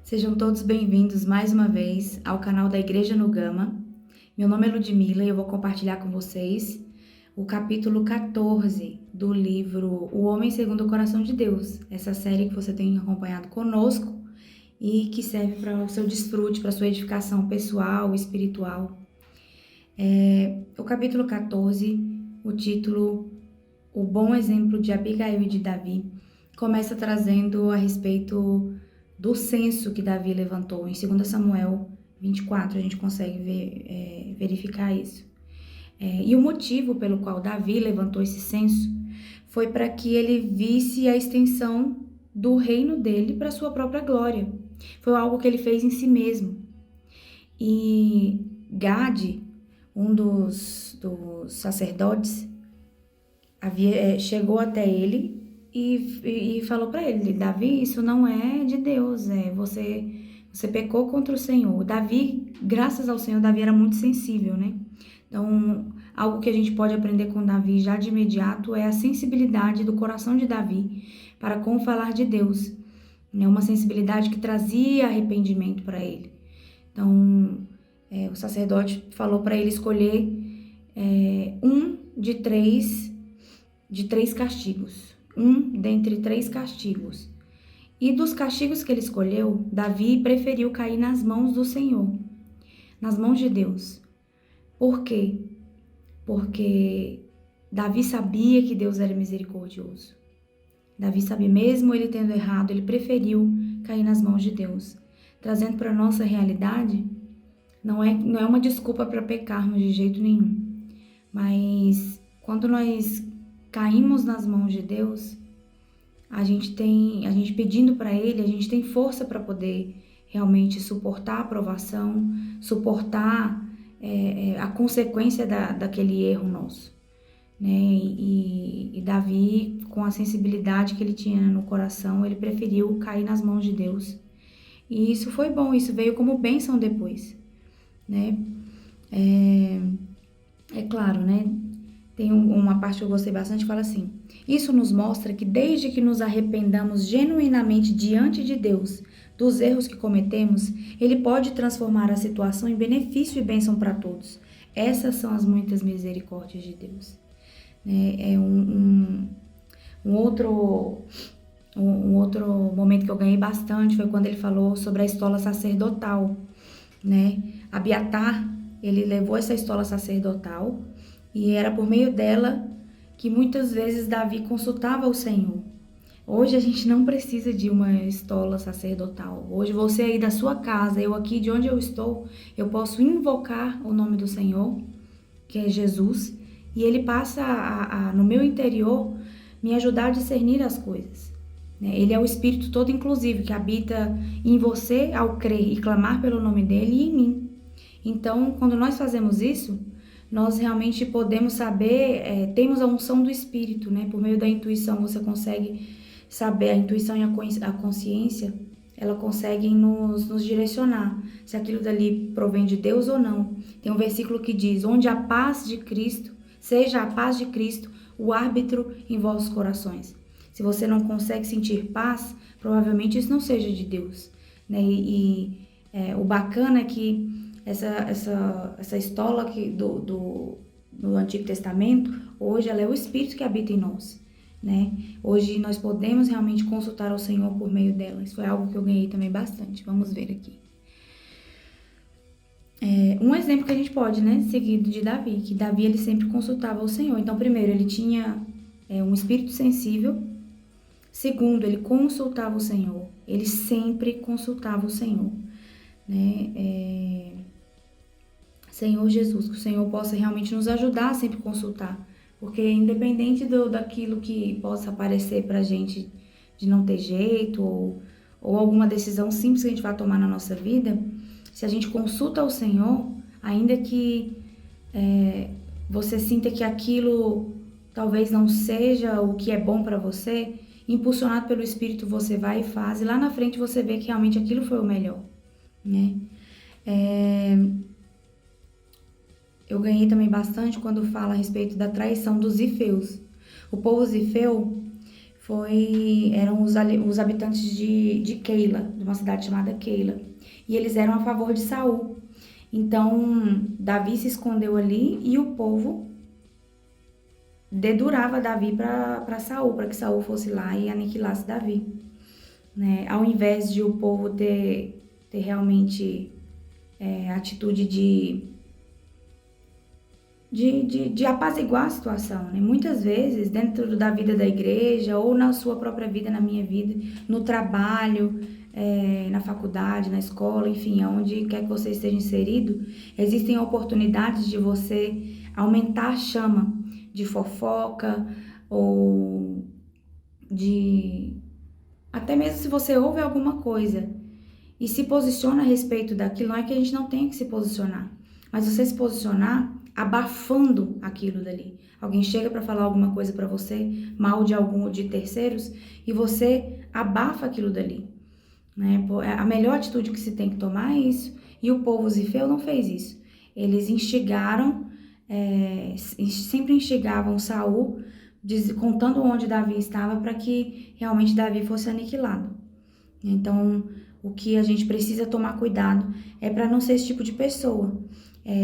Sejam todos bem-vindos mais uma vez ao canal da Igreja no Gama. Meu nome é Ludmila e eu vou compartilhar com vocês o capítulo 14 do livro O Homem Segundo o Coração de Deus, essa série que você tem acompanhado conosco e que serve para o seu desfrute, para a sua edificação pessoal e espiritual. O capítulo 14, o título O Bom Exemplo de Abigail e de Davi, começa trazendo a respeito do censo que Davi levantou. Em 2 Samuel 24, a gente consegue verificar isso. E o motivo pelo qual Davi levantou esse censo foi para que ele visse a extensão do reino dele para sua própria glória. Foi algo que ele fez em si mesmo. E Gade, um dos sacerdotes, chegou até ele e falou para ele: Davi, isso não é de Deus, você pecou contra o Senhor. Davi, graças ao Senhor, Davi era muito sensível, né? Então, algo que a gente pode aprender com Davi já de imediato é a sensibilidade do coração de Davi para com o falar de Deus, né? Uma sensibilidade que trazia arrependimento para ele. Então, o sacerdote falou para ele escolher um de três castigos. Um dentre 3 castigos. E dos castigos que ele escolheu, Davi preferiu cair nas mãos do Senhor, nas mãos de Deus. Por quê? Porque Davi sabia que Deus era misericordioso. Davi sabia, mesmo ele tendo errado, ele preferiu cair nas mãos de Deus. Trazendo para a nossa realidade, não é uma desculpa para pecarmos de jeito nenhum. Mas quando nós caímos nas mãos de Deus, a gente pedindo para Ele, a gente tem força para poder realmente suportar a provação, suportar a consequência daquele erro nosso, né? E Davi, com a sensibilidade que ele tinha no coração, ele preferiu cair nas mãos de Deus. E isso foi bom, isso veio como bênção depois, né? É claro, né? Tem uma parte que eu gostei bastante que fala assim: isso nos mostra que desde que nos arrependamos genuinamente diante de Deus dos erros que cometemos, Ele pode transformar a situação em benefício e bênção para todos. Essas são as muitas misericórdias de Deus. Um outro momento que eu ganhei bastante foi quando ele falou sobre a estola sacerdotal, né? Abiatar, ele levou essa estola sacerdotal e era por meio dela que muitas vezes Davi consultava o Senhor. Hoje a gente não precisa de uma estola sacerdotal. Hoje você aí da sua casa, eu aqui de onde eu estou, eu posso invocar o nome do Senhor, que é Jesus, e Ele passa no meu interior me ajudar a discernir as coisas. Ele é o Espírito todo inclusivo que habita em você ao crer e clamar pelo nome dEle e em mim. Então, quando nós fazemos isso, nós realmente podemos saber, temos a unção do Espírito, né? Por meio da intuição você consegue saber, a intuição e a consciência, ela conseguem nos direcionar, se aquilo dali provém de Deus ou não. Tem um versículo que diz: onde a paz de Cristo, seja a paz de Cristo o árbitro em vossos corações. Se você não consegue sentir paz, provavelmente isso não seja de Deus, né? O bacana é que essa estola do Antigo Testamento, hoje ela é o Espírito que habita em nós, né? Hoje nós podemos realmente consultar ao Senhor por meio dela. Isso foi algo que eu ganhei também bastante. Vamos ver aqui. Um exemplo que a gente pode, né, seguido de Davi, que Davi ele sempre consultava o Senhor. Então, primeiro, ele tinha um espírito sensível. Segundo, ele consultava o Senhor. Ele sempre consultava o Senhor, né? Senhor Jesus, que o Senhor possa realmente nos ajudar a sempre consultar, porque independente daquilo que possa aparecer pra gente de não ter jeito ou alguma decisão simples que a gente vai tomar na nossa vida, se a gente consulta o Senhor, ainda que você sinta que aquilo talvez não seja o que é bom para você, impulsionado pelo Espírito você vai e faz, e lá na frente você vê que realmente aquilo foi o melhor, né? Eu ganhei também bastante quando fala a respeito da traição dos zifeus. O povo zifeu eram os habitantes de Keila, de uma cidade chamada Keila. E eles eram a favor de Saul. Então, Davi se escondeu ali e o povo dedurava Davi para Saul, para que Saul fosse lá e aniquilasse Davi. Né? Ao invés de o povo ter realmente atitude de apaziguar a situação, né? Muitas vezes, dentro da vida da igreja, ou na sua própria vida, na minha vida, no trabalho, na faculdade, na escola, enfim, aonde quer que você esteja inserido, existem oportunidades de você aumentar a chama de fofoca, ou até mesmo se você ouve alguma coisa e se posiciona a respeito daquilo, não é que a gente não tenha que se posicionar, mas você se posicionar abafando aquilo dali. Alguém chega para falar alguma coisa para você, mal de terceiros, e você abafa aquilo dali. Né? A melhor atitude que se tem que tomar é isso. E o povo zifeu não fez isso. Eles instigaram, sempre instigavam Saul, contando onde Davi estava para que realmente Davi fosse aniquilado. Então, o que a gente precisa tomar cuidado é para não ser esse tipo de pessoa.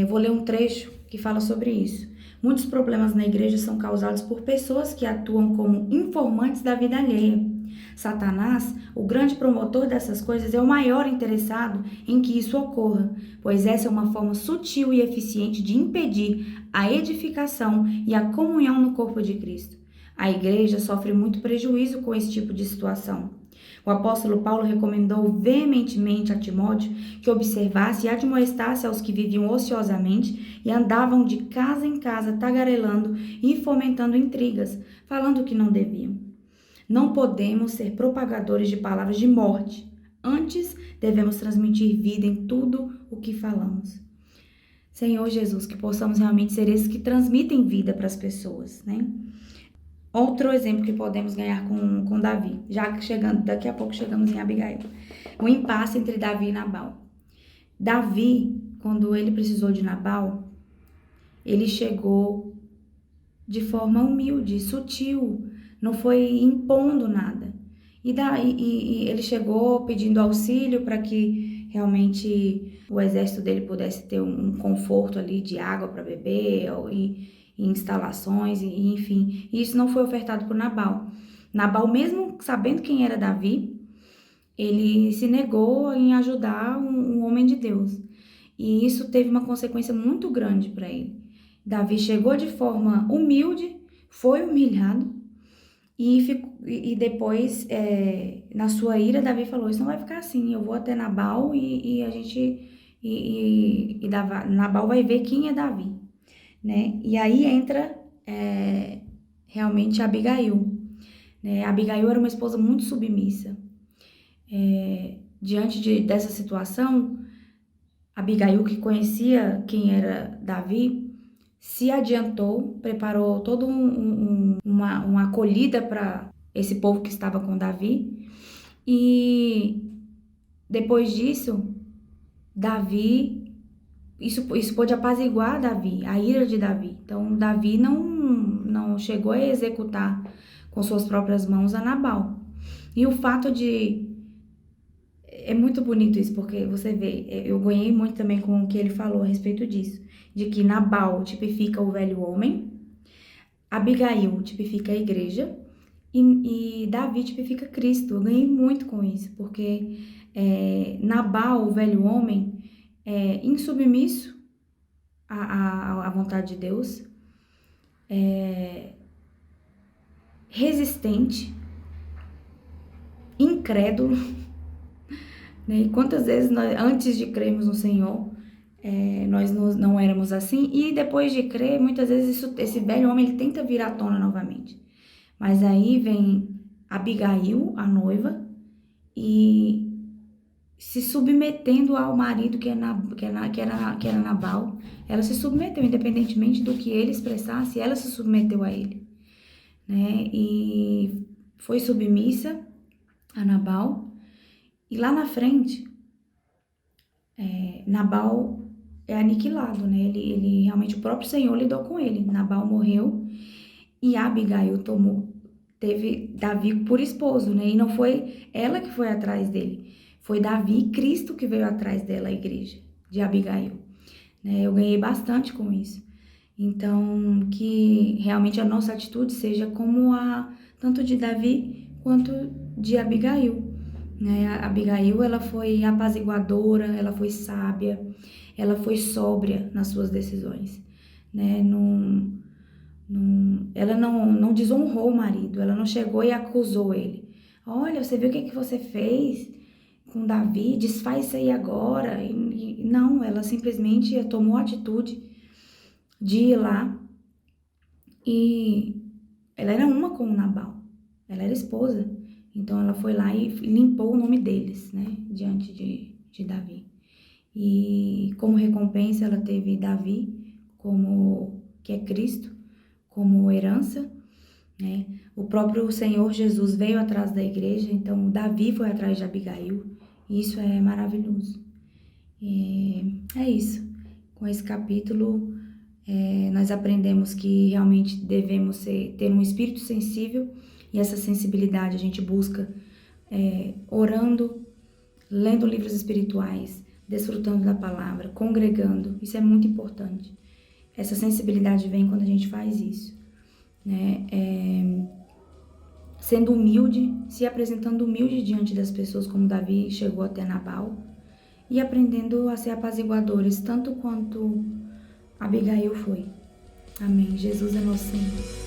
Vou ler um trecho que fala sobre isso. Muitos problemas na igreja são causados por pessoas que atuam como informantes da vida alheia. Satanás, o grande promotor dessas coisas, é o maior interessado em que isso ocorra, pois essa é uma forma sutil e eficiente de impedir a edificação e a comunhão no corpo de Cristo. A igreja sofre muito prejuízo com esse tipo de situação. O apóstolo Paulo recomendou veementemente a Timóteo que observasse e admoestasse aos que viviam ociosamente e andavam de casa em casa tagarelando e fomentando intrigas, falando o que não deviam. Não podemos ser propagadores de palavras de morte. Antes, devemos transmitir vida em tudo o que falamos. Senhor Jesus, que possamos realmente ser esses que transmitem vida para as pessoas, né? Outro exemplo que podemos ganhar com Davi, já que daqui a pouco chegamos em Abigail. O impasse entre Davi e Nabal. Davi, quando ele precisou de Nabal, ele chegou de forma humilde, sutil, não foi impondo nada. E ele chegou pedindo auxílio para que realmente o exército dele pudesse ter um conforto ali de água para beber e instalações, enfim. E isso não foi ofertado por Nabal. Nabal, mesmo sabendo quem era Davi, ele se negou em ajudar um homem de Deus. E isso teve uma consequência muito grande para ele. Davi chegou de forma humilde, foi humilhado, e depois, na sua ira, Davi falou, isso não vai ficar assim, eu vou até Nabal e Nabal vai ver quem é Davi, né? E aí entra realmente Abigail, né? Abigail era uma esposa muito submissa. Diante dessa situação, Abigail, que conhecia quem era Davi, se adiantou, preparou toda uma acolhida para esse povo que estava com Davi. E depois disso, Davi, isso pôde apaziguar Davi, a ira de Davi. Então, Davi não chegou a executar com suas próprias mãos a Nabal. E o fato é muito bonito isso, porque você vê, eu ganhei muito também com o que ele falou a respeito disso, de que Nabal tipifica o velho homem, Abigail tipifica a igreja e Davi tipifica Cristo. Eu ganhei muito com isso, porque Nabal, o velho homem, é insubmisso à vontade de Deus, resistente, incrédulo, né? E quantas vezes antes de crermos no Senhor, nós não éramos assim, e depois de crer, muitas vezes esse velho homem ele tenta vir à tona novamente. Mas aí vem Abigail, a noiva, e se submetendo ao marido que era Nabal. Ela se submeteu, independentemente do que ele expressasse, ela se submeteu a ele, né? E foi submissa a Nabal. E lá na frente, Nabal é aniquilado, né? Ele realmente, o próprio Senhor lidou com ele. Nabal morreu e Abigail teve Davi por esposo, né? E não foi ela que foi atrás dele. Foi Davi e Cristo que veio atrás dela, a igreja, de Abigail. Né? Eu ganhei bastante com isso. Então, que realmente a nossa atitude seja como a tanto de Davi quanto de Abigail. Né? A Abigail, ela foi apaziguadora, ela foi sábia, ela foi sóbria nas suas decisões. Né? Ela não desonrou o marido, ela não chegou e acusou ele. Olha, você viu o que você fez com Davi? Desfaz isso aí agora. Não, ela simplesmente tomou a atitude de ir lá e ela era uma com o Nabal, ela era esposa. Então ela foi lá e limpou o nome deles, né, diante de Davi. E como recompensa ela teve Davi, que é Cristo, como herança, né? O próprio Senhor Jesus veio atrás da igreja, então Davi foi atrás de Abigail. E isso é maravilhoso. É isso. Com esse capítulo, nós aprendemos que realmente devemos ter um espírito sensível, e essa sensibilidade a gente busca orando, lendo livros espirituais, desfrutando da palavra, congregando. Isso é muito importante. Essa sensibilidade vem quando a gente faz isso, né? Sendo humilde, se apresentando humilde diante das pessoas, como Davi chegou até Nabal, e aprendendo a ser apaziguadores, tanto quanto Abigail foi. Amém. Jesus é nosso Senhor.